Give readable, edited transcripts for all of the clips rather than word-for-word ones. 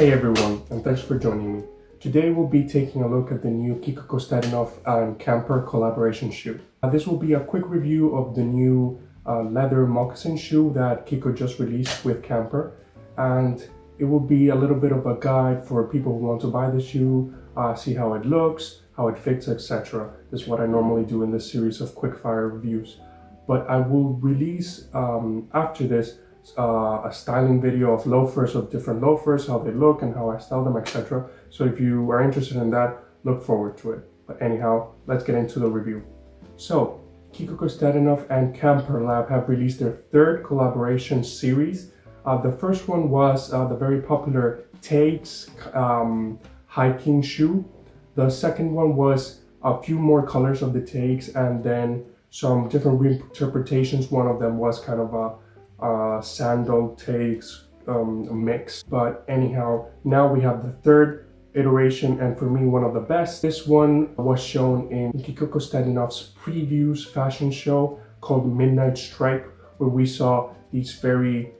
Hey everyone, and thanks for joining me. Today we'll be taking a look at the new Kiko Kostadinov and Camper collaboration shoe. This will be a quick review of the new leather moccasin shoe that Kiko just released with Camper, and it will be a little bit of a guide for people who want to buy the shoe, see how it looks, how it fits, etc. This is what I normally do in this series of Quickfire reviews. But I will release after this a styling video of loafers, of different loafers, how they look and how I style them, etc. So if you are interested in that, look forward to it. But anyhow, let's get into the review. So Kiko Kostadinov and CamperLab have released their third collaboration series. The first one was the very popular Takes hiking shoe. The second one was a few more colors of the Takes and then some different reinterpretations. One of them was kind of a sandal Takes mix. But anyhow, now we have the third iteration, and for me one of the best. This one was shown in Kiko Kostadinov's previews fashion show called Midnight Stripe, where we saw these very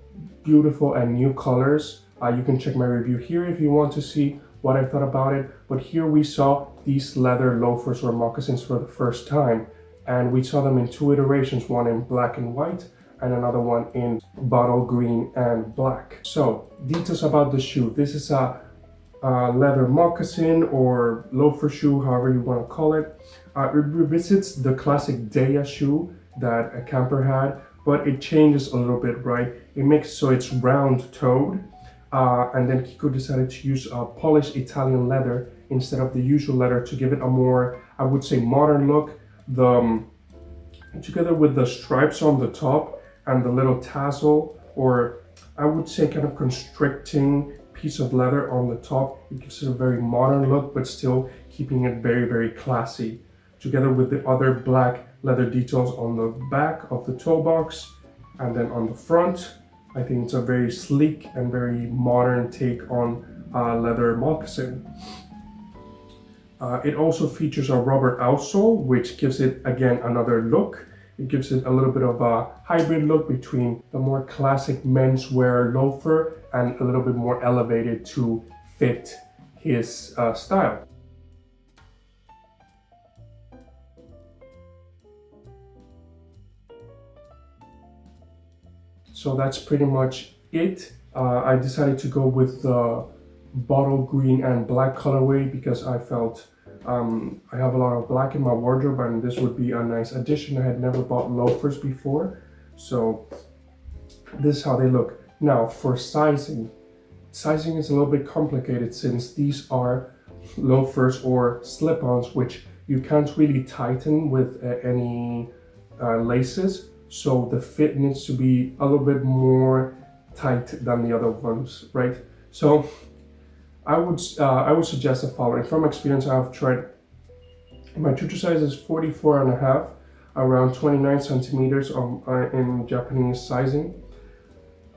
beautiful and new colors. You can check my review here if you want to see what I thought about it. But here we saw these leather loafers or moccasins for the first time, and we saw them in two iterations, one in black and white and another one in bottle green and black. So details about the shoe. This is a leather moccasin or loafer shoe, however you want to call it. It revisits the classic Deia shoe that a Camper had, but it changes a little bit, right? It makes so it's round-toed, and then Kiko decided to use polished Italian leather instead of the usual leather to give it a more, I would say, modern look. Together with the stripes on the top and the little tassel, or I would say kind of constricting piece of leather on the top, it gives it a very modern look, but still keeping it very, very classy. Together with the other black leather details on the back of the toe box and then on the front, I think it's a very sleek and very modern take on leather moccasin. It also features a rubber outsole, which gives it, again, another look. It gives it a little bit of a hybrid look between the more classic menswear loafer and a little bit more elevated to fit his style. So that's pretty much it. I decided to go with the bottle green and black colorway because I felt I have a lot of black in my wardrobe and this would be a nice addition. I had never bought loafers before, so this is how they look. Now for sizing is a little bit complicated since these are loafers or slip-ons which you can't really tighten with any laces, so the fit needs to be a little bit more tight than the other ones, right? So I would suggest the following. From experience, I've tried, my tutu size is 44.5, around 29 centimeters in Japanese sizing.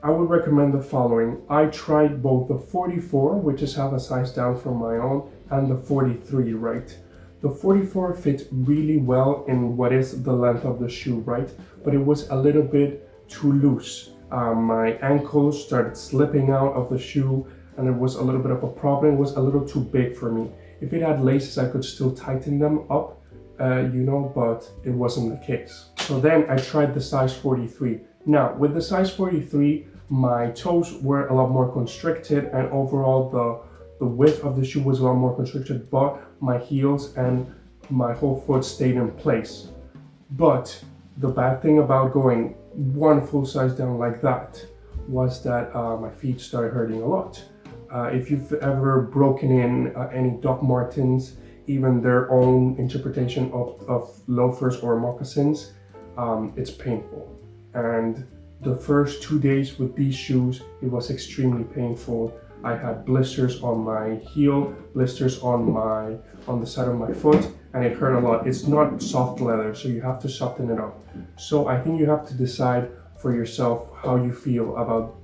I would recommend the following. I tried both the 44, which is half a size down from my own, and the 43, right? The 44 fits really well in what is the length of the shoe, right? But it was a little bit too loose. My ankles started slipping out of the shoe, and it was a little bit of a problem. It was a little too big for me. If it had laces, I could still tighten them up, but it wasn't the case. So then I tried the size 43. Now, with the size 43, my toes were a lot more constricted, and overall the width of the shoe was a lot more constricted, but my heels and my whole foot stayed in place. But the bad thing about going one full size down like that was that my feet started hurting a lot. If you've ever broken in any Doc Martens, even their own interpretation of loafers or moccasins, it's painful. And the first 2 days with these shoes, it was extremely painful. I had blisters on my heel, blisters on the side of my foot, and it hurt a lot. It's not soft leather, so you have to soften it up. So I think you have to decide for yourself how you feel about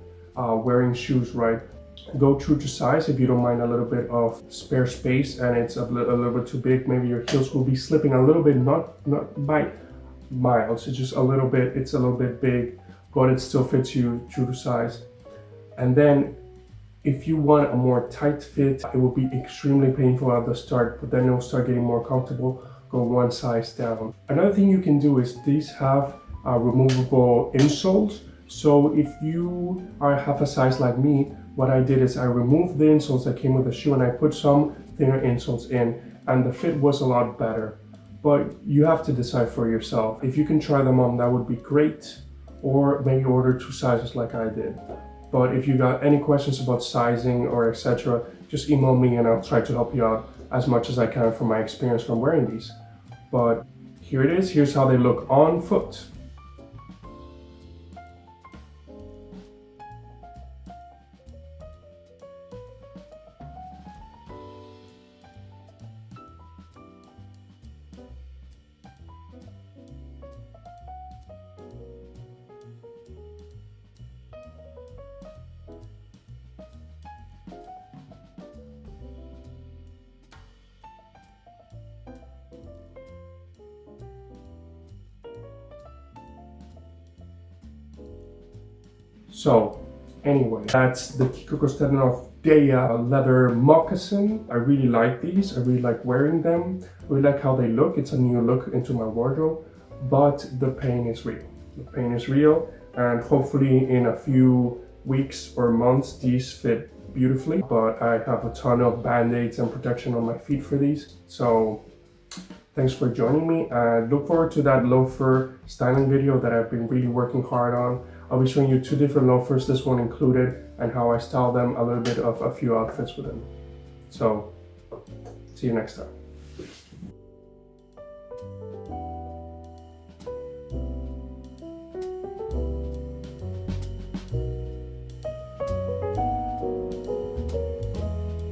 wearing shoes, right? Go true to size if you don't mind a little bit of spare space and it's a little bit too big. Maybe your heels will be slipping a little bit, not by miles, it's just a little bit big, but it still fits you true to size. And then If you want a more tight fit, it will be extremely painful at the start, but then it will start getting more comfortable. Go one size down. Another thing you can do is these have removable insoles. So if you are half a size like me, what I did is I removed the insoles that came with the shoe and I put some thinner insoles in, and the fit was a lot better. But you have to decide for yourself. If you can try them on, that would be great. Or maybe order 2 sizes like I did. But if you got any questions about sizing or etc., just email me and I'll try to help you out as much as I can from my experience from wearing these. But here it is, here's how they look on foot. So anyway, that's the Kiko Kostadinov Deia leather moccasin. I really like these. I really like wearing them. I really like how they look. It's a new look into my wardrobe, but the pain is real. The pain is real, and hopefully in a few weeks or months these fit beautifully. But I have a ton of band-aids and protection on my feet for these. So thanks for joining me, and look forward to that loafer styling video that I've been really working hard on. I'll be showing you 2 different loafers, this one included, and how I style them, a little bit of a few outfits with them. So, see you next time.